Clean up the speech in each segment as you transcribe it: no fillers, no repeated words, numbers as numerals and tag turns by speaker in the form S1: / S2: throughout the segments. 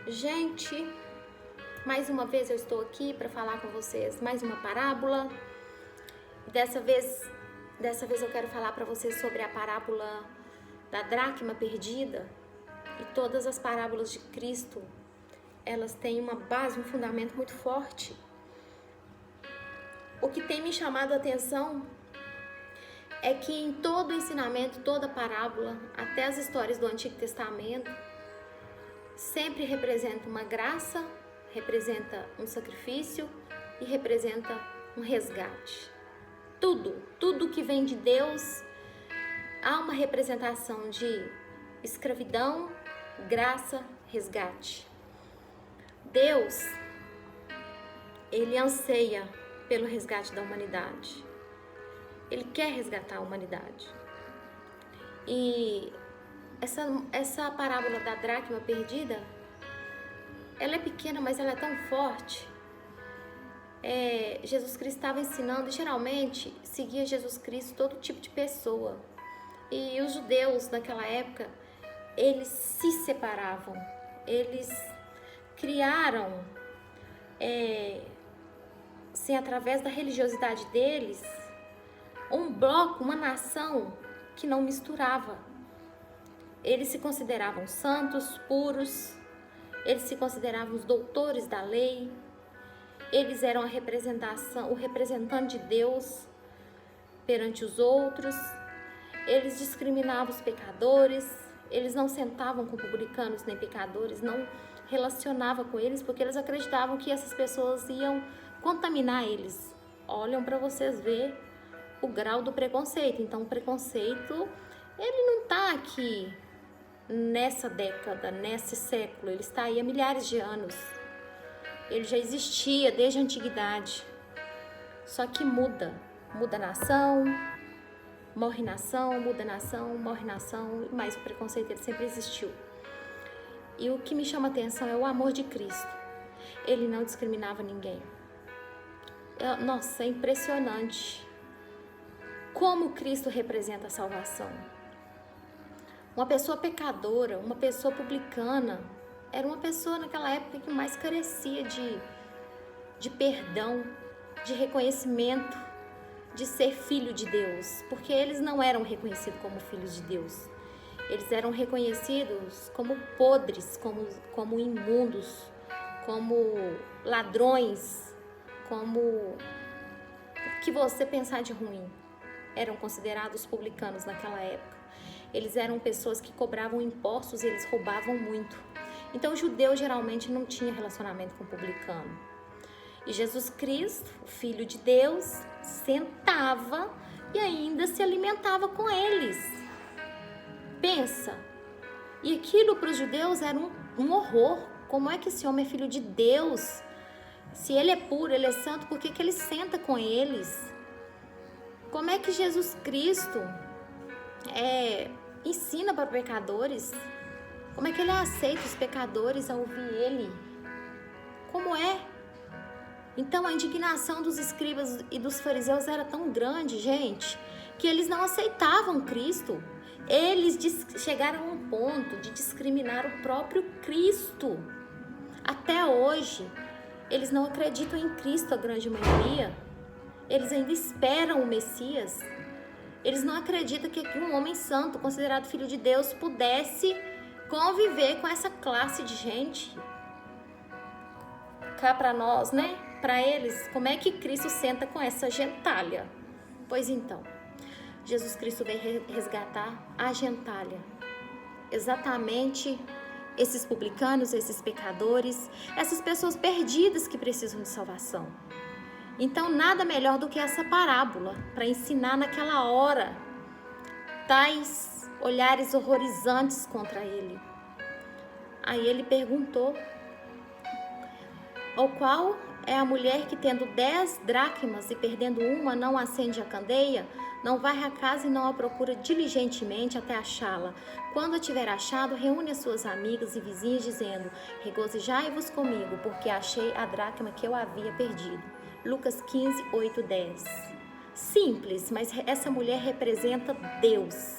S1: Gente, mais uma vez eu estou aqui para falar com vocês mais uma parábola. Dessa vez eu quero falar para vocês sobre a parábola da dracma perdida. E todas as parábolas de Cristo, elas têm uma base, um fundamento muito forte. O que tem me chamado a atenção é que em todo o ensinamento, toda parábola, até as histórias do Antigo Testamento, sempre representa uma graça, representa um sacrifício e representa um resgate. Tudo que vem de Deus, há uma representação de escravidão, graça, resgate. Deus, Ele anseia pelo resgate da humanidade. Ele quer resgatar a humanidade. E essa parábola da dracma perdida, ela é pequena, mas ela é tão forte. Jesus Cristo estava ensinando, e geralmente seguia Jesus Cristo todo tipo de pessoa. E os judeus naquela época, eles se separavam, eles criaram, através da religiosidade deles, um bloco, uma nação que não misturava. Eles se consideravam santos, puros, eles se consideravam os doutores da lei, eles eram o representante de Deus perante os outros, eles discriminavam os pecadores, eles não sentavam com publicanos nem pecadores, não relacionavam com eles, porque eles acreditavam que essas pessoas iam contaminar eles. Olham para vocês ver o grau do preconceito. Então o preconceito, ele não está aqui nessa década, nesse século, ele está aí há milhares de anos. Ele já existia desde a antiguidade. Só que muda nação, morre nação, muda nação, morre nação, mas o preconceito ele sempre existiu. E o que me chama a atenção é o amor de Cristo. Ele não discriminava ninguém. Nossa, é impressionante como Cristo representa a salvação. Uma pessoa pecadora, uma pessoa publicana, era uma pessoa naquela época que mais carecia de perdão, de reconhecimento, de ser filho de Deus, porque eles não eram reconhecidos como filhos de Deus. Eles eram reconhecidos como podres, como imundos, como ladrões, como o que você pensar de ruim. Eram considerados publicanos naquela época. Eles eram pessoas que cobravam impostos e eles roubavam muito. Então, o judeu geralmente não tinha relacionamento com o publicano. E Jesus Cristo, o Filho de Deus, sentava e ainda se alimentava com eles. Pensa. E aquilo para os judeus era um horror. Como é que esse homem é filho de Deus? Se ele é puro, ele é santo, por que ele senta com eles? Como é que Jesus Cristo ensina para pecadores? Como é que ele aceita os pecadores a ouvir ele? Como é? Então a indignação dos escribas e dos fariseus era tão grande, gente, que eles não aceitavam Cristo. Eles chegaram a um ponto de discriminar o próprio Cristo. Até hoje, eles não acreditam em Cristo, a grande maioria. Eles ainda esperam o Messias. Eles não acreditam que um homem santo, considerado filho de Deus, pudesse conviver com essa classe de gente. Cá para nós, né? Para eles, como é que Cristo senta com essa gentalha? Pois então, Jesus Cristo veio resgatar a gentalha. Exatamente esses publicanos, esses pecadores, essas pessoas perdidas que precisam de salvação. Então, nada melhor do que essa parábola para ensinar naquela hora tais olhares horrorizantes contra ele. Aí ele perguntou: ao qual é a mulher que, tendo 10 dracmas e perdendo uma, não acende a candeia, não varre a casa e não a procura diligentemente até achá-la? Quando a tiver achado, reúne as suas amigas e vizinhas, dizendo: regozijai-vos comigo, porque achei a dracma que eu havia perdido. Lucas 15, 8, 10. Simples, mas essa mulher representa Deus.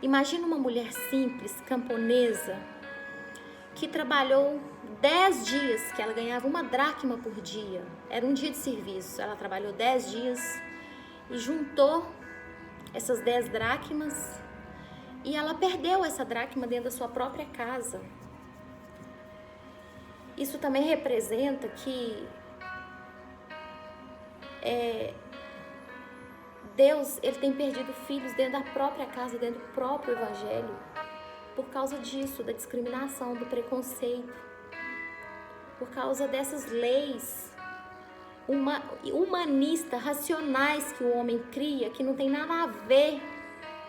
S1: Imagina uma mulher simples, camponesa, que trabalhou 10 dias, que ela ganhava 1 dracma por dia. Era um dia de serviço. Ela trabalhou 10 dias e juntou essas 10 dracmas e ela perdeu essa dracma dentro da sua própria casa. Isso também representa que Deus, ele tem perdido filhos dentro da própria casa, dentro do próprio evangelho, por causa disso, da discriminação, do preconceito, por causa dessas leis humanistas, racionais que o homem cria, que não tem nada a ver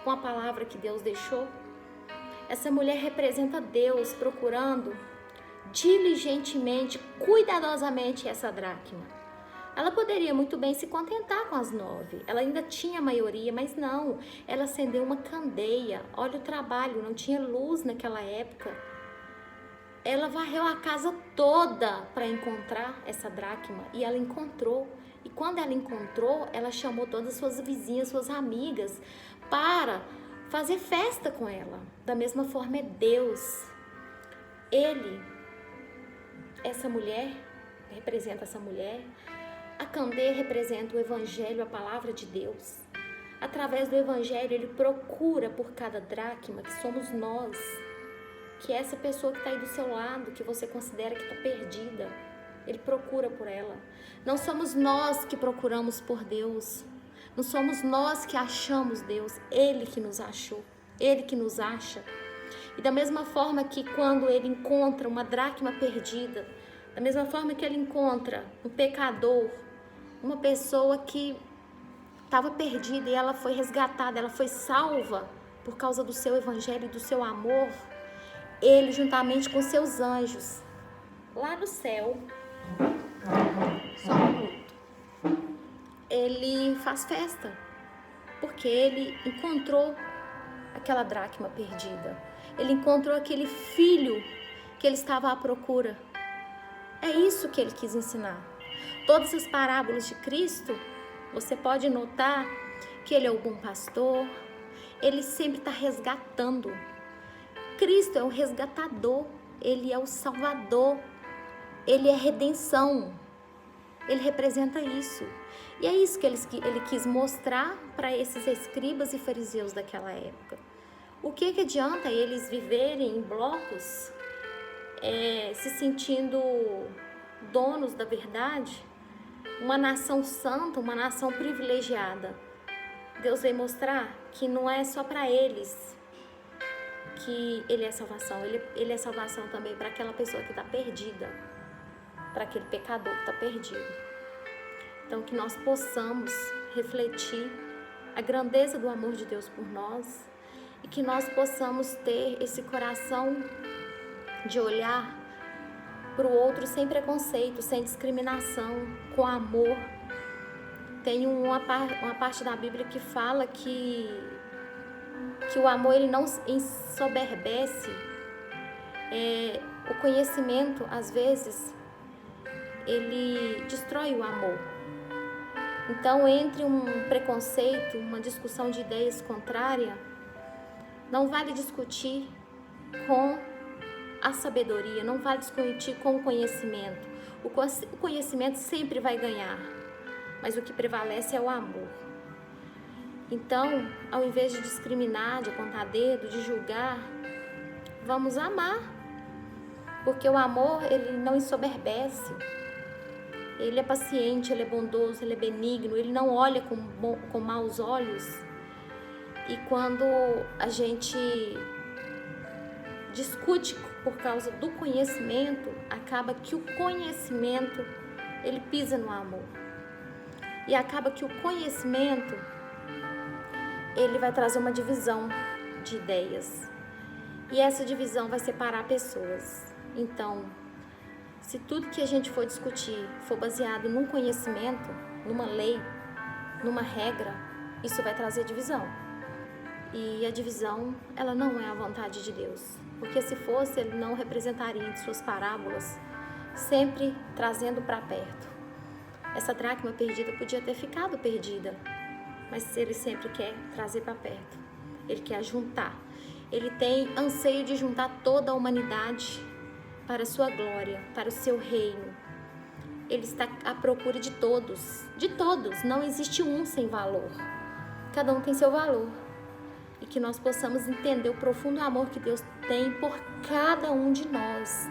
S1: com a palavra que Deus deixou. Essa mulher representa Deus procurando diligentemente, cuidadosamente essa dracma. Ela poderia muito bem se contentar com as 9. Ela ainda tinha maioria, mas não. Ela acendeu uma candeia. Olha o trabalho, não tinha luz naquela época. Ela varreu a casa toda para encontrar essa dracma e ela encontrou. E quando ela encontrou, ela chamou todas as suas vizinhas, suas amigas, para fazer festa com ela. Da mesma forma é Deus. Essa mulher, representa essa mulher. A candeia representa o evangelho, a palavra de Deus. Através do evangelho, ele procura por cada dracma, que somos nós, que é essa pessoa que está aí do seu lado, que você considera que está perdida. Ele procura por ela. Não somos nós que procuramos por Deus. Não somos nós que achamos Deus. Ele que nos achou. Ele que nos acha. E da mesma forma que quando ele encontra uma dracma perdida, da mesma forma que ele encontra um pecador, uma pessoa que estava perdida e ela foi resgatada, ela foi salva por causa do seu evangelho e do seu amor, ele juntamente com seus anjos, lá no céu, só um minuto, ele faz festa, porque ele encontrou aquela dracma perdida. Ele encontrou aquele filho que ele estava à procura. É isso que ele quis ensinar. Todas as parábolas de Cristo, você pode notar que ele é o bom pastor, ele sempre está resgatando. Cristo é o resgatador, ele é o salvador, ele é redenção, ele representa isso. E é isso que ele quis mostrar para esses escribas e fariseus daquela época. O que adianta eles viverem em blocos, se sentindo donos da verdade, uma nação santa, uma nação privilegiada? Deus veio mostrar que não é só para eles que ele é salvação, ele é salvação também para aquela pessoa que está perdida, para aquele pecador que está perdido. Então que nós possamos refletir a grandeza do amor de Deus por nós e que nós possamos ter esse coração de olhar para o outro sem preconceito, sem discriminação, com amor. Tem uma parte da Bíblia que fala que o amor ele não ensoberbece. O conhecimento, às vezes, ele destrói o amor. Então, entre um preconceito, uma discussão de ideias contrária, não vale discutir com a sabedoria, não vale discutir com o conhecimento. O conhecimento sempre vai ganhar, mas o que prevalece é o amor. Então, ao invés de discriminar, de apontar dedo, de julgar, vamos amar, porque o amor, ele não ensoberbece, ele é paciente, ele é bondoso, ele é benigno, ele não olha com maus olhos. E quando a gente discute por causa do conhecimento, acaba que o conhecimento, ele pisa no amor. E acaba que o conhecimento, ele vai trazer uma divisão de ideias. E essa divisão vai separar pessoas. Então, se tudo que a gente for discutir for baseado num conhecimento, numa lei, numa regra, isso vai trazer divisão. E a divisão, ela não é a vontade de Deus. Porque se fosse, ele não representaria em suas parábolas, sempre trazendo para perto. Essa dracma perdida podia ter ficado perdida, mas ele sempre quer trazer para perto. Ele quer juntar. Ele tem anseio de juntar toda a humanidade para a sua glória, para o seu reino. Ele está à procura de todos, não existe um sem valor. Cada um tem seu valor. E que nós possamos entender o profundo amor que Deus tem por cada um de nós.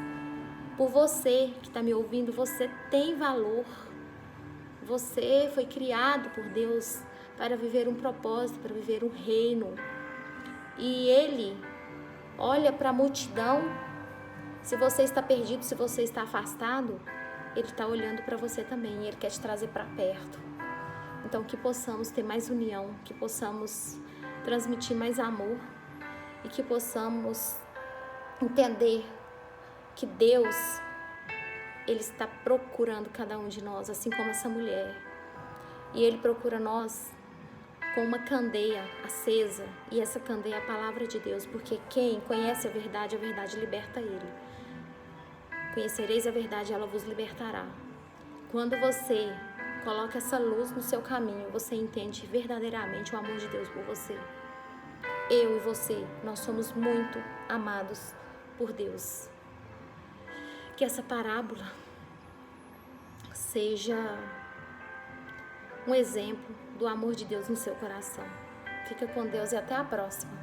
S1: Por você que está me ouvindo, você tem valor. Você foi criado por Deus para viver um propósito, para viver um reino. E Ele olha para a multidão. Se você está perdido, se você está afastado, Ele está olhando para você também. Ele quer te trazer para perto. Então, que possamos ter mais união, que possamos transmitir mais amor e que possamos entender que Deus, Ele está procurando cada um de nós, assim como essa mulher. E Ele procura nós com uma candeia acesa, e essa candeia é a palavra de Deus, porque quem conhece a verdade liberta ele. Conhecereis a verdade, ela vos libertará. Quando você coloca essa luz no seu caminho, você entende verdadeiramente o amor de Deus por você. Eu e você, nós somos muito amados por Deus. Que essa parábola seja um exemplo do amor de Deus no seu coração. Fica com Deus e até a próxima.